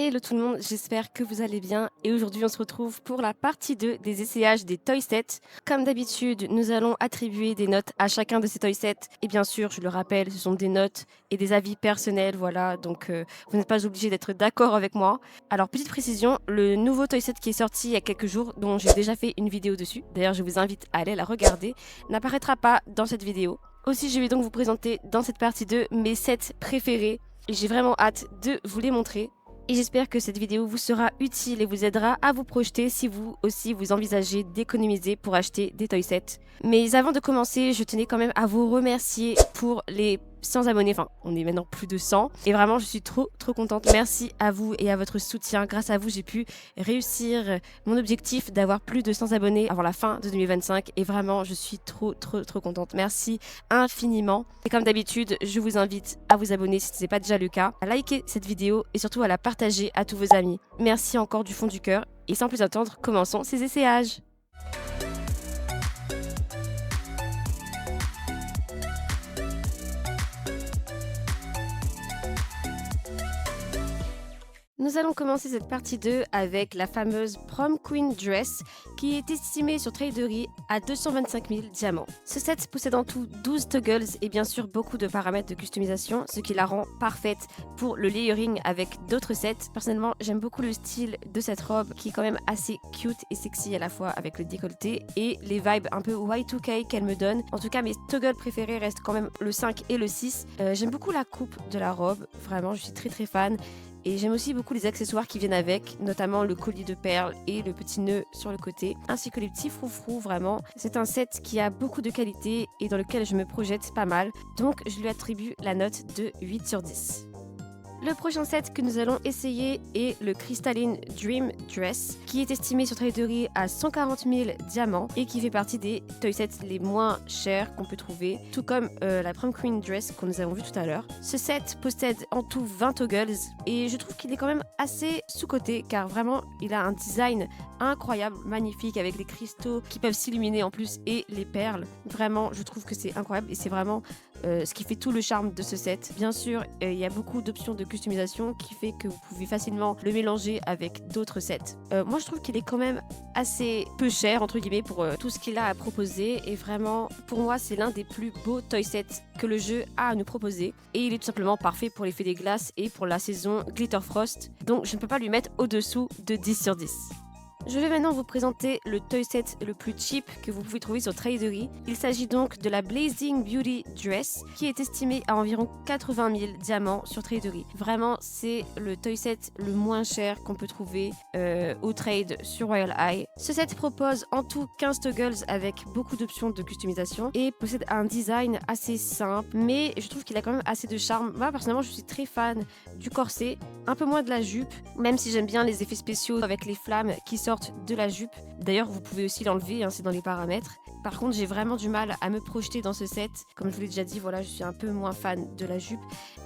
Hello tout le monde, j'espère que vous allez bien et aujourd'hui on se retrouve pour la partie 2 des essayages des toy sets. Comme d'habitude, nous allons attribuer des notes à chacun de ces toy sets et bien sûr, je le rappelle, ce sont des notes et des avis personnels, voilà, donc vous n'êtes pas obligé d'être d'accord avec moi. Alors petite précision, le nouveau toy set qui est sorti il y a quelques jours, dont j'ai déjà fait une vidéo dessus, d'ailleurs je vous invite à aller la regarder, n'apparaîtra pas dans cette vidéo. Aussi, je vais donc vous présenter dans cette partie 2 mes sets préférés et j'ai vraiment hâte de vous les montrer. Et j'espère que cette vidéo vous sera utile et vous aidera à vous projeter si vous aussi vous envisagez d'économiser pour acheter des toy sets. Mais avant de commencer, je tenais quand même à vous remercier pour les 100 abonnés, enfin on est maintenant plus de 100 et vraiment je suis trop contente. Merci à vous et à votre soutien. Grâce à vous j'ai pu réussir mon objectif d'avoir plus de 100 abonnés avant la fin de 2025 et vraiment je suis trop contente. Merci infiniment et comme d'habitude je vous invite à vous abonner si ce n'est pas déjà le cas, à liker cette vidéo et surtout à la partager à tous vos amis. Merci encore du fond du cœur et sans plus attendre, commençons ces essayages. Nous allons commencer cette partie 2 avec la fameuse Prom Queen Dress qui est estimée sur Traderie à 225 000 diamants. Ce set possède en tout 12 toggles et bien sûr beaucoup de paramètres de customisation, ce qui la rend parfaite pour le layering avec d'autres sets. Personnellement, j'aime beaucoup le style de cette robe qui est quand même assez cute et sexy à la fois avec le décolleté et les vibes un peu Y2K qu'elle me donne. En tout cas, mes toggles préférés restent quand même le 5 et le 6. J'aime beaucoup la coupe de la robe, vraiment je suis très fan. Et j'aime aussi beaucoup les accessoires qui viennent avec, notamment le collier de perles et le petit nœud sur le côté, ainsi que les petits froufrous, vraiment. C'est un set qui a beaucoup de qualité et dans lequel je me projette pas mal, donc je lui attribue la note de 8 sur 10. Le prochain set que nous allons essayer est le Crystalline Dream Dress, qui est estimé sur Traderie à 140 000 diamants et qui fait partie des toy sets les moins chers qu'on peut trouver, tout comme la Prom Queen Dress que nous avons vu tout à l'heure. Ce set possède en tout 20 toggles et je trouve qu'il est quand même assez sous-coté car vraiment il a un design incroyable, magnifique avec les cristaux qui peuvent s'illuminer en plus et les perles. Vraiment, je trouve que c'est incroyable et c'est vraiment ce qui fait tout le charme de ce set. Bien sûr, il y a beaucoup d'options de customisation qui fait que vous pouvez facilement le mélanger avec d'autres sets. Moi, je trouve qu'il est quand même assez peu cher, entre guillemets, pour tout ce qu'il a à proposer. Et vraiment, pour moi, c'est l'un des plus beaux toy sets que le jeu a à nous proposer. Et il est tout simplement parfait pour l'effet des glaces et pour la saison Glitter Frost. Donc, je ne peux pas lui mettre au-dessous de 10 sur 10. Je vais maintenant vous présenter le toy set le plus cheap que vous pouvez trouver sur Traderie. Il s'agit donc de la Blazing Beauty Dress qui est estimée à environ 80 000 diamants sur Traderie. Vraiment, c'est le toy set le moins cher qu'on peut trouver au trade sur Royal Eye. Ce set propose en tout 15 toggles avec beaucoup d'options de customisation et possède un design assez simple, mais je trouve qu'il a quand même assez de charme. Moi, personnellement, je suis très fan du corset, un peu moins de la jupe, même si j'aime bien les effets spéciaux avec les flammes qui sortent de la jupe. D'ailleurs, vous pouvez aussi l'enlever, c'est dans les paramètres. Par contre, j'ai vraiment du mal à me projeter dans ce set. Comme je vous l'ai déjà dit, voilà, je suis un peu moins fan de la jupe.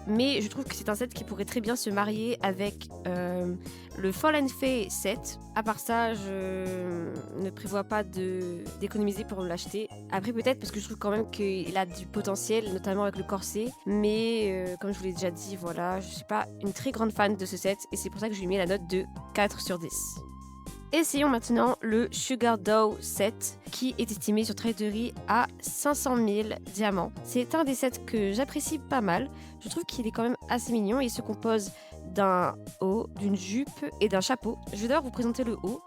Mais je trouve que c'est un set qui pourrait très bien se marier avec le Fall and Fae set. À part ça, je ne prévois pas d'économiser pour l'acheter. Après, peut-être parce que je trouve quand même qu'il a du potentiel, notamment avec le corset. Mais comme je vous l'ai déjà dit, voilà, je suis pas une très grande fan de ce set. Et c'est pour ça que je lui mets la note de 4 sur 10. Essayons maintenant le Sugar Dough set qui est estimé sur Traderie à 500 000 diamants. C'est un des sets que j'apprécie pas mal. Je trouve qu'il est quand même assez mignon et il se compose d'un haut, d'une jupe et d'un chapeau. Je vais d'abord vous présenter le haut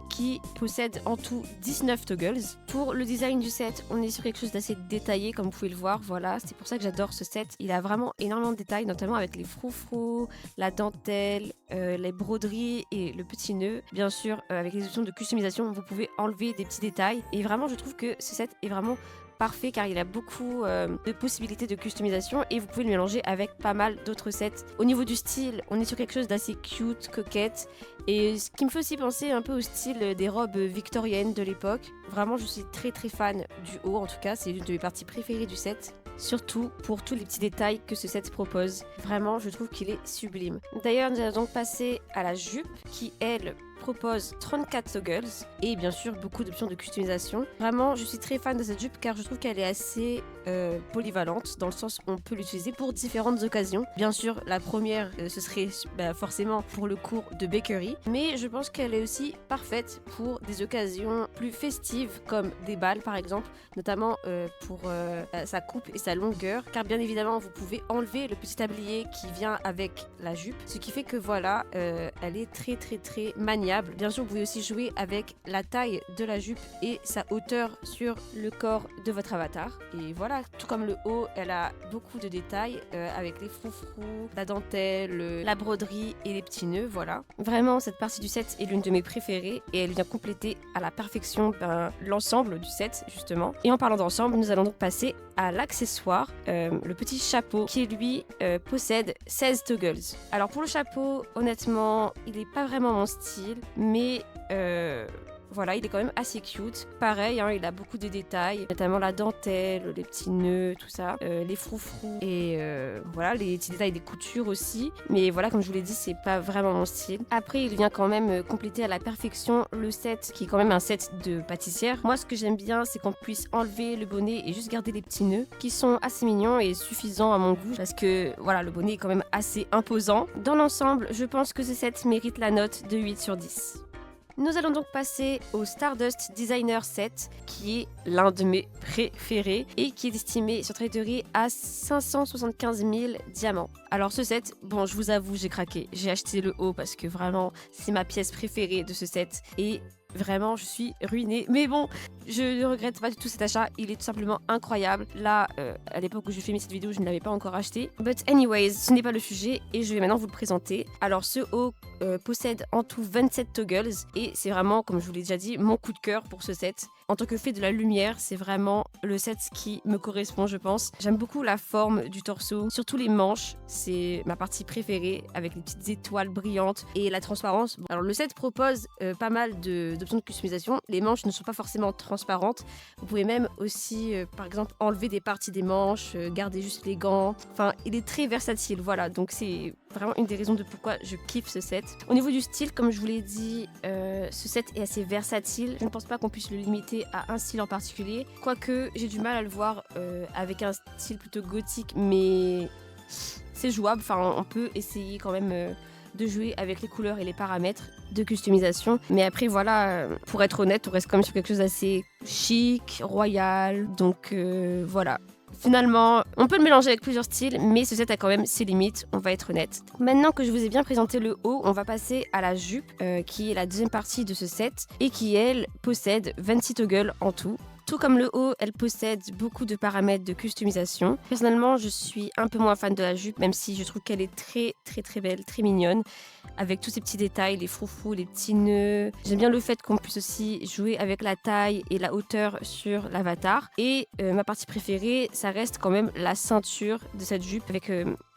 qui possède en tout 19 toggles. Pour le design du set, on est sur quelque chose d'assez détaillé comme vous pouvez le voir. Voilà, c'est pour ça que j'adore ce set. Il a vraiment énormément de détails, notamment avec les froufrous, la dentelle, les broderies et le petit nœud. Bien sûr, avec les options de customisation, vous pouvez enlever des petits détails. Et vraiment, je trouve que ce set est vraiment parfait car il a beaucoup de possibilités de customisation et vous pouvez le mélanger avec pas mal d'autres sets. Au niveau du style, on est sur quelque chose d'assez cute, coquette et ce qui me fait aussi penser un peu au style des robes victoriennes de l'époque. Vraiment, je suis très fan du haut, en tout cas, c'est une de mes parties préférées du set. Surtout pour tous les petits détails que ce set propose. Vraiment, je trouve qu'il est sublime. D'ailleurs, nous allons donc passer à la jupe qui, elle, propose 34 toggles et bien sûr beaucoup d'options de customisation. Vraiment, je suis très fan de cette jupe car je trouve qu'elle est assez polyvalente dans le sens où on peut l'utiliser pour différentes occasions. Bien sûr, la première, ce serait forcément pour le cours de bakery, mais je pense qu'elle est aussi parfaite pour des occasions plus festives comme des balles par exemple, notamment pour sa coupe et sa longueur, car bien évidemment vous pouvez enlever le petit tablier qui vient avec la jupe, ce qui fait que voilà, elle est très très très maniable. Bien sûr, vous pouvez aussi jouer avec la taille de la jupe et sa hauteur sur le corps de votre avatar. Et voilà, tout comme le haut, elle a beaucoup de détails avec les froufrous, la dentelle, la broderie et les petits nœuds, voilà. Vraiment, cette partie du set est l'une de mes préférées et elle vient compléter à la perfection l'ensemble du set, justement. Et en parlant d'ensemble, nous allons donc passer à l'accessoire, le petit chapeau qui lui possède 16 toggles. Alors pour le chapeau, honnêtement, il n'est pas vraiment mon style, mais voilà, il est quand même assez cute. Pareil, il a beaucoup de détails, notamment la dentelle, les petits nœuds, tout ça, les froufrous et voilà, les petits détails des coutures aussi. Mais voilà, comme je vous l'ai dit, c'est pas vraiment mon style. Après, il vient quand même compléter à la perfection le set, qui est quand même un set de pâtissière. Moi, ce que j'aime bien, c'est qu'on puisse enlever le bonnet et juste garder les petits nœuds, qui sont assez mignons et suffisants à mon goût, parce que voilà, le bonnet est quand même assez imposant. Dans l'ensemble, je pense que ce set mérite la note de 8 sur 10. Nous allons donc passer au Stardust Designer Set, qui est l'un de mes préférés et qui est estimé sur Traderie à 575 000 diamants. Alors ce set, bon, je vous avoue, j'ai craqué. J'ai acheté le haut parce que vraiment, c'est ma pièce préférée de ce set et vraiment, je suis ruinée. Mais bon, je ne regrette pas du tout cet achat. Il est tout simplement incroyable. Là, à l'époque où je filmais cette vidéo, je ne l'avais pas encore acheté. But anyways, ce n'est pas le sujet et je vais maintenant vous le présenter. Alors, ce haut possède en tout 27 toggles et c'est vraiment, comme je vous l'ai déjà dit, mon coup de cœur pour ce set. En tant que fait de la lumière, c'est vraiment le set qui me correspond, je pense. J'aime beaucoup la forme du torso, surtout les manches. C'est ma partie préférée avec les petites étoiles brillantes et la transparence. Alors, le set propose pas mal d'options de customisation. Les manches ne sont pas forcément transparentes. Vous pouvez même aussi, par exemple, enlever des parties des manches, garder juste les gants. Enfin, il est très versatile, voilà. Donc, c'est vraiment une des raisons de pourquoi je kiffe ce set. Au niveau du style, comme je vous l'ai dit, ce set est assez versatile. Je ne pense pas qu'on puisse le limiter à un style en particulier. Quoique, j'ai du mal à le voir avec un style plutôt gothique, mais c'est jouable. Enfin, on peut essayer quand même de jouer avec les couleurs et les paramètres de customisation. Mais après, voilà, pour être honnête, on reste quand même sur quelque chose d'assez chic, royal. Donc, voilà. Finalement, on peut le mélanger avec plusieurs styles, mais ce set a quand même ses limites, on va être honnête. Maintenant que je vous ai bien présenté le haut, on va passer à la jupe, qui est la deuxième partie de ce set, et qui, elle, possède 26 toggles en tout. Tout comme le haut, elle possède beaucoup de paramètres de customisation. Personnellement, je suis un peu moins fan de la jupe, même si je trouve qu'elle est très très très belle, très mignonne, avec tous ces petits détails, les froufrous, les petits nœuds. J'aime bien le fait qu'on puisse aussi jouer avec la taille et la hauteur sur l'avatar. Et ma partie préférée, ça reste quand même la ceinture de cette jupe, avec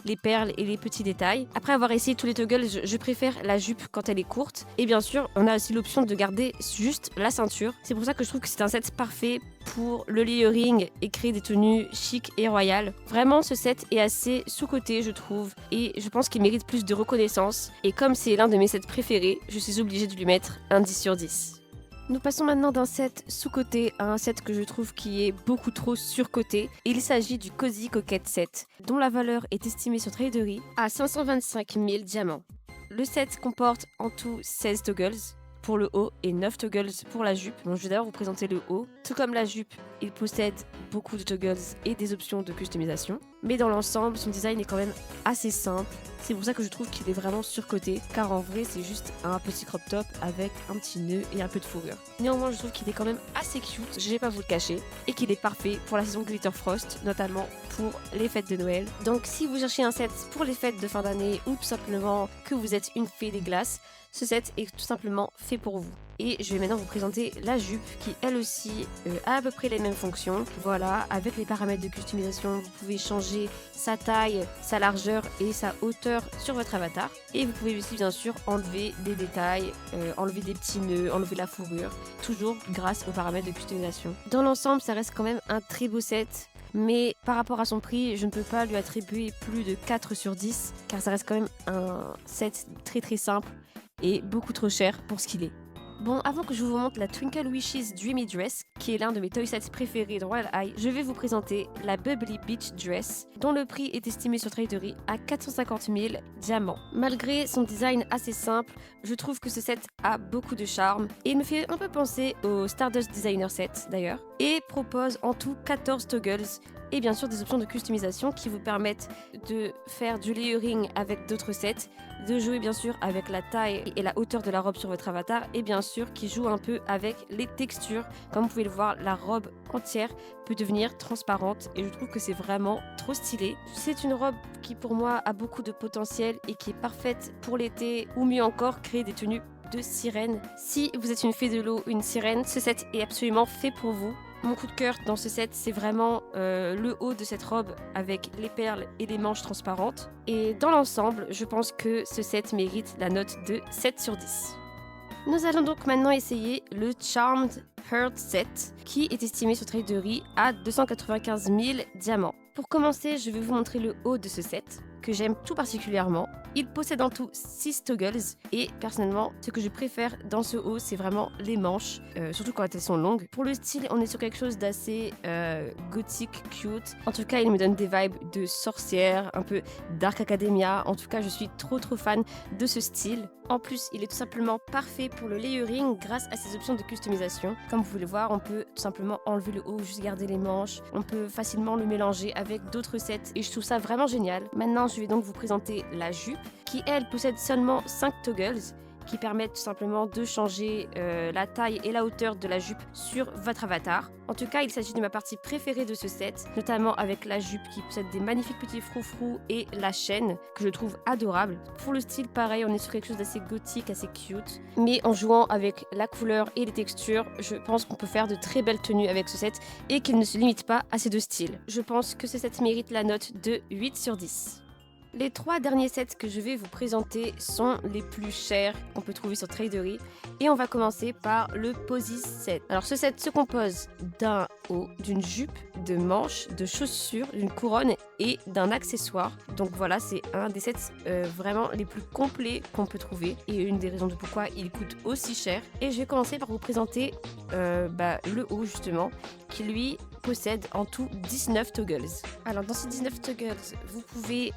les perles et les petits détails. Après avoir essayé tous les toggles, je préfère la jupe quand elle est courte. Et bien sûr, on a aussi l'option de garder juste la ceinture. C'est pour ça que je trouve que c'est un set parfait pour le layering et créer des tenues chic et royales. Vraiment, ce set est assez sous-coté, je trouve, et je pense qu'il mérite plus de reconnaissance. Et comme c'est l'un de mes sets préférés, je suis obligée de lui mettre un 10 sur 10. Nous passons maintenant d'un set sous-coté à un set que je trouve qui est beaucoup trop surcoté. Il s'agit du Cozy Coquette Set, dont la valeur est estimée sur Traderie à 525 000 diamants. Le set comporte en tout 16 toggles pour le haut et 9 toggles pour la jupe. Bon, je vais d'abord vous présenter le haut. Tout comme la jupe, il possède beaucoup de toggles et des options de customisation. Mais dans l'ensemble, son design est quand même assez simple. C'est pour ça que je trouve qu'il est vraiment surcoté, car en vrai, c'est juste un petit crop top avec un petit nœud et un peu de fourrure. Néanmoins, je trouve qu'il est quand même assez cute, je vais pas vous le cacher, et qu'il est parfait pour la saison Glitter Frost, notamment pour les fêtes de Noël. Donc si vous cherchez un set pour les fêtes de fin d'année ou tout simplement que vous êtes une fée des glaces, ce set est tout simplement fait pour vous. Et je vais maintenant vous présenter la jupe qui elle aussi a à peu près les mêmes fonctions. Voilà, avec les paramètres de customisation, vous pouvez changer sa taille, sa largeur et sa hauteur sur votre avatar. Et vous pouvez aussi bien sûr enlever des détails, enlever des petits nœuds, enlever la fourrure, toujours grâce aux paramètres de customisation. Dans l'ensemble, ça reste quand même un très beau set. Mais par rapport à son prix, je ne peux pas lui attribuer plus de 4 sur 10 car ça reste quand même un set très très simple est beaucoup trop cher pour ce qu'il est. Bon, avant que je vous montre la Twinkle Wishes Dreamy Dress, qui est l'un de mes toy sets préférés de Royal High, je vais vous présenter la Bubbly Beach Dress, dont le prix est estimé sur Traderie à 450 000 diamants. Malgré son design assez simple, je trouve que ce set a beaucoup de charme et il me fait un peu penser au Stardust Designer Set d'ailleurs, et propose en tout 14 toggles et bien sûr des options de customisation qui vous permettent de faire du layering avec d'autres sets, de jouer bien sûr avec la taille et la hauteur de la robe sur votre avatar et bien sûr qui joue un peu avec les textures. Comme vous pouvez le voir, la robe entière peut devenir transparente et je trouve que c'est vraiment trop stylé. C'est une robe qui pour moi a beaucoup de potentiel et qui est parfaite pour l'été ou mieux encore créer des tenues de sirène. Si vous êtes une fée de l'eau, une sirène, ce set est absolument fait pour vous. Mon coup de cœur dans ce set, c'est vraiment le haut de cette robe avec les perles et les manches transparentes. Et dans l'ensemble, je pense que ce set mérite la note de 7 sur 10. Nous allons donc maintenant essayer le Charmed Heart Set, qui est estimé sur Traderie à 295 000 diamants. Pour commencer, je vais vous montrer le haut de ce set, que j'aime tout particulièrement. Il possède en tout 6 toggles et personnellement, ce que je préfère dans ce haut, c'est vraiment les manches, surtout quand elles sont longues. Pour le style, on est sur quelque chose d'assez gothique, cute. En tout cas, il me donne des vibes de sorcière, un peu Dark Academia. En tout cas, je suis trop fan de ce style. En plus, il est tout simplement parfait pour le layering grâce à ses options de customisation. Comme vous pouvez le voir, on peut tout simplement enlever le haut, juste garder les manches. On peut facilement le mélanger avec d'autres sets et je trouve ça vraiment génial. Maintenant, je vais donc vous présenter la jupe qui, elle, possède seulement 5 toggles qui permettent tout simplement de changer la taille et la hauteur de la jupe sur votre avatar. En tout cas, il s'agit de ma partie préférée de ce set, notamment avec la jupe qui possède des magnifiques petits froufrous et la chaîne que je trouve adorable. Pour le style, pareil, on est sur quelque chose d'assez gothique, assez cute. Mais en jouant avec la couleur et les textures, je pense qu'on peut faire de très belles tenues avec ce set et qu'il ne se limite pas à ces deux styles. Je pense que ce set mérite la note de 8 sur 10. Les 3 derniers sets que je vais vous présenter sont les plus chers qu'on peut trouver sur Traderie et on va commencer par le Posy set. Alors ce set se compose d'un haut, d'une jupe, de manches, de chaussures, d'une couronne et d'un accessoire. Donc voilà, c'est un des sets vraiment les plus complets qu'on peut trouver et une des raisons de pourquoi il coûte aussi cher. Et je vais commencer par vous présenter le haut justement qui lui possède en tout 19 toggles. Alors dans ces 19 toggles, vous pouvez,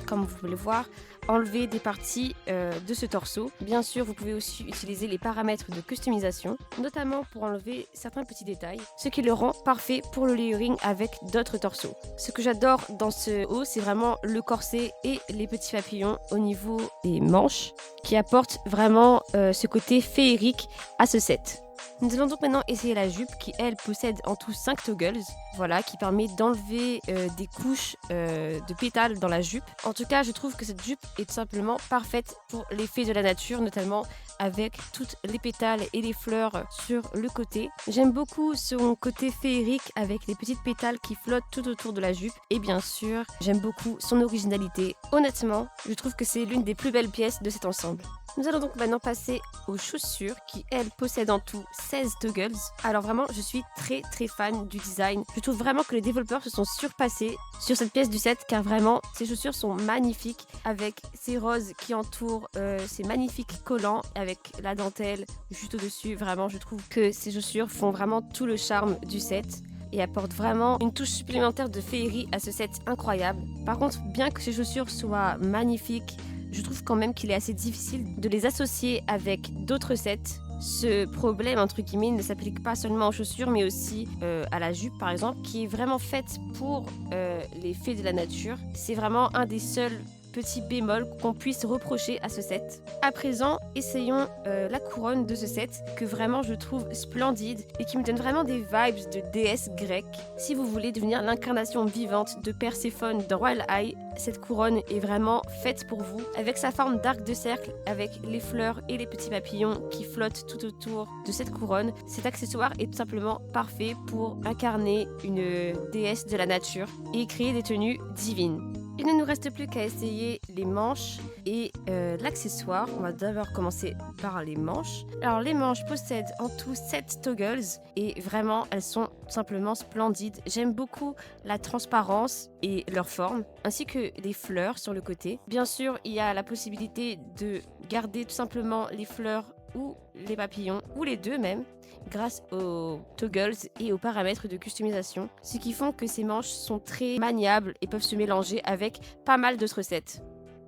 comme vous pouvez le voir, enlever des parties de ce torseau. Bien sûr, vous pouvez aussi utiliser les paramètres de customisation, notamment pour enlever certains petits détails, ce qui le rend parfait pour le layering avec d'autres torseaux. Ce que j'adore dans ce haut, c'est vraiment le corset et les petits papillons au niveau des manches, qui apportent vraiment ce côté féerique à ce set. Nous allons donc maintenant essayer la jupe qui, elle, possède en tout 5 toggles, voilà, qui permet d'enlever des couches de pétales dans la jupe. En tout cas, je trouve que cette jupe est tout simplement parfaite pour les fées de la nature, notamment avec toutes les pétales et les fleurs sur le côté. J'aime beaucoup son côté féerique avec les petites pétales qui flottent tout autour de la jupe. Et bien sûr, j'aime beaucoup son originalité. Honnêtement, je trouve que c'est l'une des plus belles pièces de cet ensemble. Nous allons donc maintenant passer aux chaussures qui, elles, possèdent en tout 16 toggles. Alors vraiment, je suis très fan du design. Je trouve vraiment que les développeurs se sont surpassés sur cette pièce du set car vraiment, ces chaussures sont magnifiques avec ces roses qui entourent ces magnifiques collants avec la dentelle juste au-dessus. Vraiment, je trouve que ces chaussures font vraiment tout le charme du set et apportent vraiment une touche supplémentaire de féerie à ce set incroyable. Par contre, bien que ces chaussures soient magnifiques, je trouve quand même qu'il est assez difficile de les associer avec d'autres sets. Ce problème, entre guillemets, ne s'applique pas seulement aux chaussures, mais aussi à la jupe, par exemple, qui est vraiment faite pour les fées de la nature. C'est vraiment un des seuls petits bémols qu'on puisse reprocher à ce set. À présent, essayons la couronne de ce set, que vraiment je trouve splendide et qui me donne vraiment des vibes de déesse grecque. Si vous voulez devenir l'incarnation vivante de Perséphone dans Royal High, cette couronne est vraiment faite pour vous, avec sa forme d'arc de cercle, avec les fleurs et les petits papillons qui flottent tout autour de cette couronne. Cet accessoire est tout simplement parfait pour incarner une déesse de la nature et créer des tenues divines. Il ne nous reste plus qu'à essayer les manches et l'accessoire. On va d'abord commencer par les manches. Alors les manches possèdent en tout 7 toggles et vraiment elles sont simplement splendides. J'aime beaucoup la transparence et leur forme, ainsi que les fleurs sur le côté. Bien sûr, il y a la possibilité de garder tout simplement les fleurs ou les papillons, ou les deux même, grâce aux toggles et aux paramètres de customisation, ce qui font que ces manches sont très maniables et peuvent se mélanger avec pas mal d'autres sets.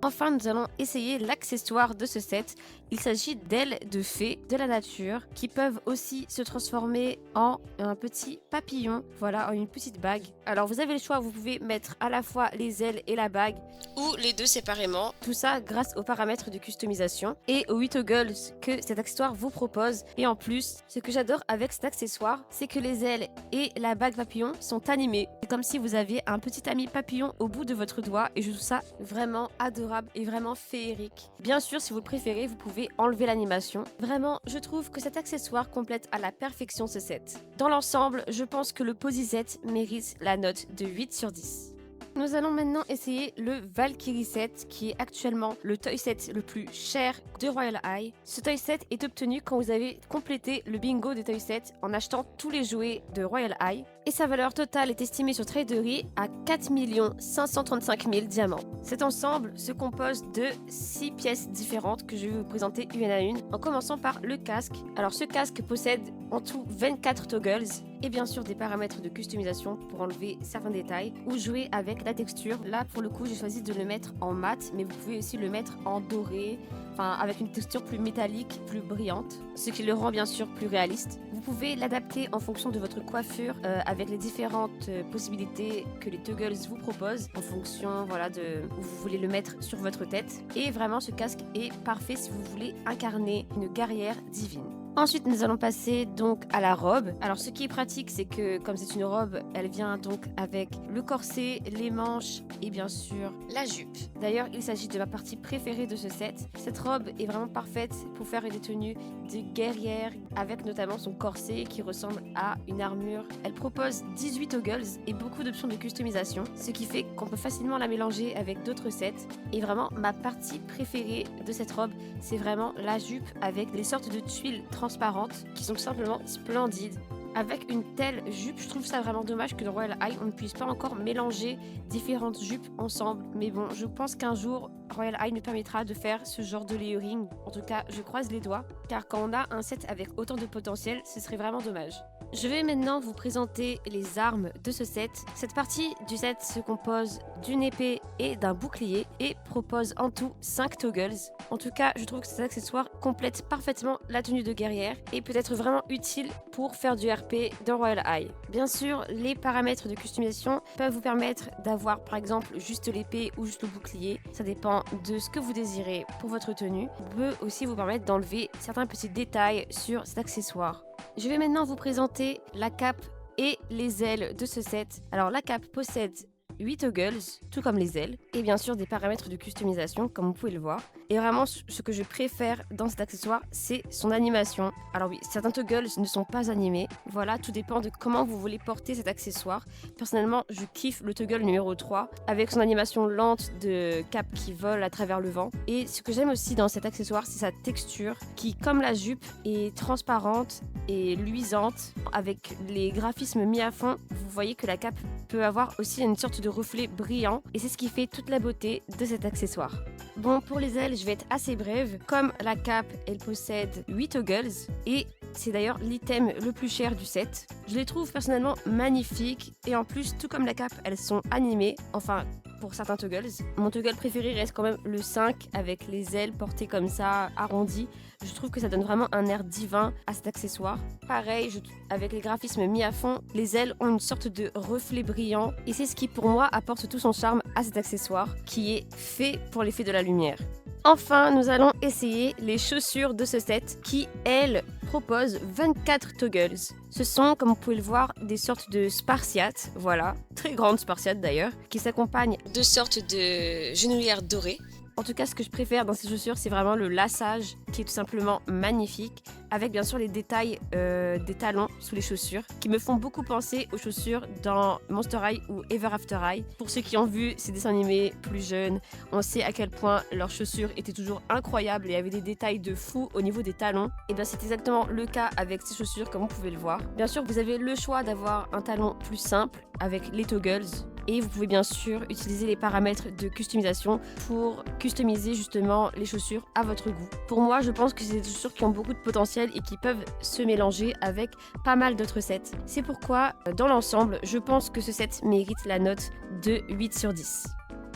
Enfin, nous allons essayer l'accessoire de ce set. Il s'agit d'ailes de fées de la nature qui peuvent aussi se transformer en un petit papillon, voilà, en une petite bague. Alors vous avez le choix, vous pouvez mettre à la fois les ailes et la bague ou les deux séparément. Tout ça grâce aux paramètres de customisation et aux 8 toggles que cet accessoire vous propose. Et en plus, ce que j'adore avec cet accessoire, c'est que les ailes et la bague papillon sont animées. C'est comme si vous aviez un petit ami papillon au bout de votre doigt et je trouve ça vraiment adorable et vraiment féerique. Bien sûr, si vous le préférez, vous pouvez enlever l'animation. Vraiment, je trouve que cet accessoire complète à la perfection ce set. Dans l'ensemble, je pense que le Posy set mérite la note de 8 sur 10. Nous allons maintenant essayer le Valkyrie set qui est actuellement le toy set le plus cher de Royal High. Ce toy set est obtenu quand vous avez complété le bingo des toy sets en achetant tous les jouets de Royal High et sa valeur totale est estimée sur Traderie à 4 535 000 diamants. Cet ensemble se compose de 6 pièces différentes que je vais vous présenter une à une en commençant par le casque. Alors ce casque possède en tout 24 toggles et bien sûr des paramètres de customisation pour enlever certains détails ou jouer avec la texture. Là pour le coup j'ai choisi de le mettre en mat mais vous pouvez aussi le mettre en doré, enfin avec une texture plus métallique, plus brillante, ce qui le rend bien sûr plus réaliste. Vous pouvez l'adapter en fonction de votre coiffure avec les différentes possibilités que les toggles vous proposent en fonction voilà, de où vous voulez le mettre sur votre tête. Et vraiment ce casque est parfait si vous voulez incarner une guerrière divine. Ensuite, nous allons passer donc à la robe. Alors, ce qui est pratique, c'est que comme c'est une robe, elle vient donc avec le corset, les manches et bien sûr la jupe. D'ailleurs, il s'agit de ma partie préférée de ce set. Cette robe est vraiment parfaite pour faire des tenues de guerrière avec notamment son corset qui ressemble à une armure. Elle propose 18 toggles et beaucoup d'options de customisation, ce qui fait qu'on peut facilement la mélanger avec d'autres sets. Et vraiment, ma partie préférée de cette robe, c'est vraiment la jupe avec des sortes de tuiles transparentes qui sont tout simplement splendides. Avec une telle jupe, je trouve ça vraiment dommage que dans Royal High, on ne puisse pas encore mélanger différentes jupes ensemble. Mais bon, je pense qu'un jour, Royal High nous permettra de faire ce genre de layering. En tout cas, je croise les doigts, car quand on a un set avec autant de potentiel, ce serait vraiment dommage. Je vais maintenant vous présenter les armes de ce set. Cette partie du set se compose d'une épée et d'un bouclier et propose en tout 5 toggles. En tout cas, je trouve que cet accessoire complète parfaitement la tenue de guerrière et peut être vraiment utile pour faire du RP dans Royal High. Bien sûr, les paramètres de customisation peuvent vous permettre d'avoir par exemple juste l'épée ou juste le bouclier. Ça dépend de ce que vous désirez pour votre tenue. Ça peut aussi vous permettre d'enlever certains petits détails sur cet accessoire. Je vais maintenant vous présenter la cape et les ailes de ce set. Alors la cape possède 8 toggles, tout comme les ailes, et bien sûr des paramètres de customisation comme vous pouvez le voir. Et vraiment ce que je préfère dans cet accessoire, c'est son animation. Alors oui, certains toggles ne sont pas animés, voilà, tout dépend de comment vous voulez porter cet accessoire. Personnellement, je kiffe le toggle numéro 3, avec son animation lente de cape qui vole à travers le vent. Et ce que j'aime aussi dans cet accessoire, c'est sa texture, qui comme la jupe, est transparente et luisante. Avec les graphismes mis à fond, vous voyez que la cape peut avoir aussi une sorte de reflet brillant et c'est ce qui fait toute la beauté de cet accessoire. Bon, pour les ailes, je vais être assez brève. Comme la cape, elle possède 8 toggles et c'est d'ailleurs l'item le plus cher du set. Je les trouve personnellement magnifiques et en plus, tout comme la cape, elles sont animées, enfin pour certains toggles. Mon toggle préféré reste quand même le 5 avec les ailes portées comme ça, arrondies. Je trouve que ça donne vraiment un air divin à cet accessoire. Pareil, avec les graphismes mis à fond, les ailes ont une sorte de reflet brillant et c'est ce qui pour moi apporte tout son charme à cet accessoire qui est fait pour l'effet de la lumière. Enfin, nous allons essayer les chaussures de ce set qui, elles, proposent 24 toggles. Ce sont, comme vous pouvez le voir, des sortes de spartiates, voilà, très grandes spartiates d'ailleurs, qui s'accompagnent de sortes de genouillères dorées. En tout cas, ce que je préfère dans ces chaussures, c'est vraiment le laçage qui est tout simplement magnifique, avec bien sûr les détails des talons sous les chaussures, qui me font beaucoup penser aux chaussures dans Monster High ou Ever After High. Pour ceux qui ont vu ces dessins animés plus jeunes, on sait à quel point leurs chaussures étaient toujours incroyables et avaient des détails de fou au niveau des talons. Et bien c'est exactement le cas avec ces chaussures comme vous pouvez le voir. Bien sûr, vous avez le choix d'avoir un talon plus simple avec les toggles, Et vous pouvez bien sûr utiliser les paramètres de customisation pour customiser justement les chaussures à votre goût. Pour moi, je pense que c'est des chaussures qui ont beaucoup de potentiel et qui peuvent se mélanger avec pas mal d'autres sets. C'est pourquoi, dans l'ensemble, je pense que ce set mérite la note de 8 sur 10.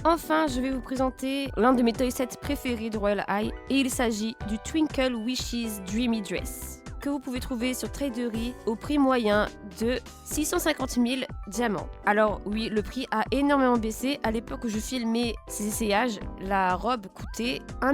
Enfin, je vais vous présenter l'un de mes toy sets préférés de Royal High et il s'agit du Twinkle Wishes Dreamy Dress que vous pouvez trouver sur Traderie au prix moyen de 650 000 diamants. Alors oui, le prix a énormément baissé. À l'époque où je filmais ces essayages, la robe coûtait 1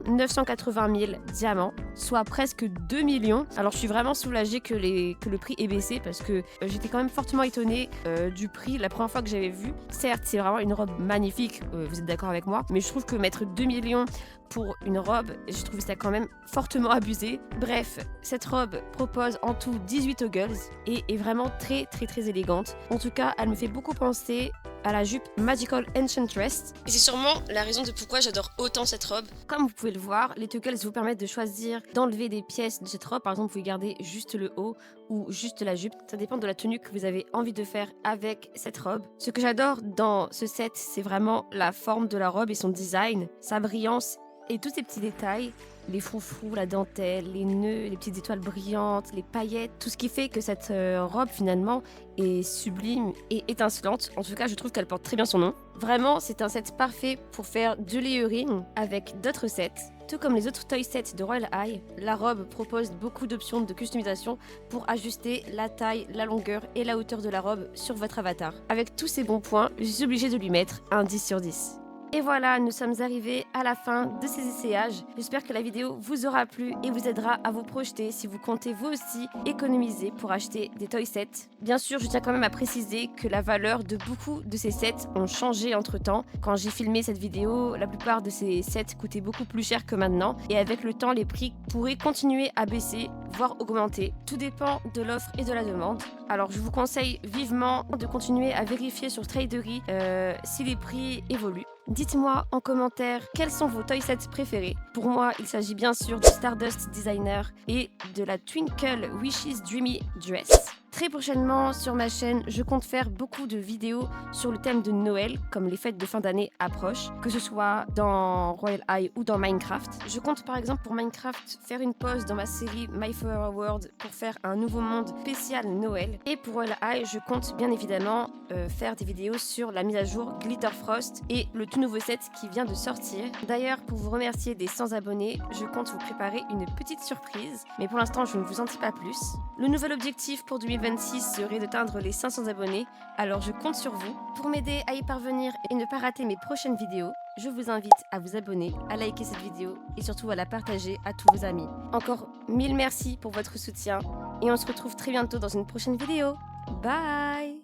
980 000 diamants, soit presque 2 millions. Alors je suis vraiment soulagée que le prix ait baissé parce que j'étais quand même fortement étonnée du prix la première fois que j'avais vu. Certes, c'est vraiment une robe magnifique, vous êtes d'accord avec moi, mais je trouve que mettre 2 millions pour une robe, j'ai trouvé ça quand même fortement abusé. Bref, cette robe propose en tout 18 toggles et est vraiment très élégante. En tout cas, elle me fait beaucoup penser à la jupe Magical Enchantress. Et c'est sûrement la raison de pourquoi j'adore autant cette robe. Comme vous pouvez le voir, les toggles vous permettent de choisir d'enlever des pièces de cette robe. Par exemple, vous pouvez garder juste le haut ou juste la jupe. Ça dépend de la tenue que vous avez envie de faire avec cette robe. Ce que j'adore dans ce set, c'est vraiment la forme de la robe et son design, sa brillance et tous ces petits détails, les froufrous, la dentelle, les nœuds, les petites étoiles brillantes, les paillettes, tout ce qui fait que cette robe finalement est sublime et étincelante. En tout cas, je trouve qu'elle porte très bien son nom. Vraiment, c'est un set parfait pour faire du layering avec d'autres sets. Tout comme les autres toy sets de Royal High, la robe propose beaucoup d'options de customisation pour ajuster la taille, la longueur et la hauteur de la robe sur votre avatar. Avec tous ces bons points, je suis obligée de lui mettre un 10 sur 10. Et voilà, nous sommes arrivés à la fin de ces essayages. J'espère que la vidéo vous aura plu et vous aidera à vous projeter si vous comptez vous aussi économiser pour acheter des toy sets. Bien sûr, je tiens quand même à préciser que la valeur de beaucoup de ces sets ont changé entre temps. Quand j'ai filmé cette vidéo, la plupart de ces sets coûtaient beaucoup plus cher que maintenant. Et avec le temps, les prix pourraient continuer à baisser, voire augmenter. Tout dépend de l'offre et de la demande. Alors je vous conseille vivement de continuer à vérifier sur Traderie si les prix évoluent. Dites-moi en commentaire quels sont vos toy sets préférés. Pour moi, il s'agit bien sûr du Stardust Designer et de la Twinkle Wishes Dreamy Dress. Très prochainement sur ma chaîne, je compte faire beaucoup de vidéos sur le thème de Noël, comme les fêtes de fin d'année approchent, que ce soit dans Royal High ou dans Minecraft. Je compte par exemple pour Minecraft faire une pause dans ma série My Forever World pour faire un nouveau monde spécial Noël. Et pour Royal High, je compte bien évidemment faire des vidéos sur la mise à jour Glitter Frost et le tout nouveau set qui vient de sortir. D'ailleurs, pour vous remercier des 100 abonnés, je compte vous préparer une petite surprise, mais pour l'instant je ne vous en dis pas plus. Le nouvel objectif pour 2026 serait d'atteindre les 500 abonnés, alors je compte sur vous. Pour m'aider à y parvenir et ne pas rater mes prochaines vidéos, je vous invite à vous abonner, à liker cette vidéo et surtout à la partager à tous vos amis. Encore 1000 merci pour votre soutien et on se retrouve très bientôt dans une prochaine vidéo. Bye!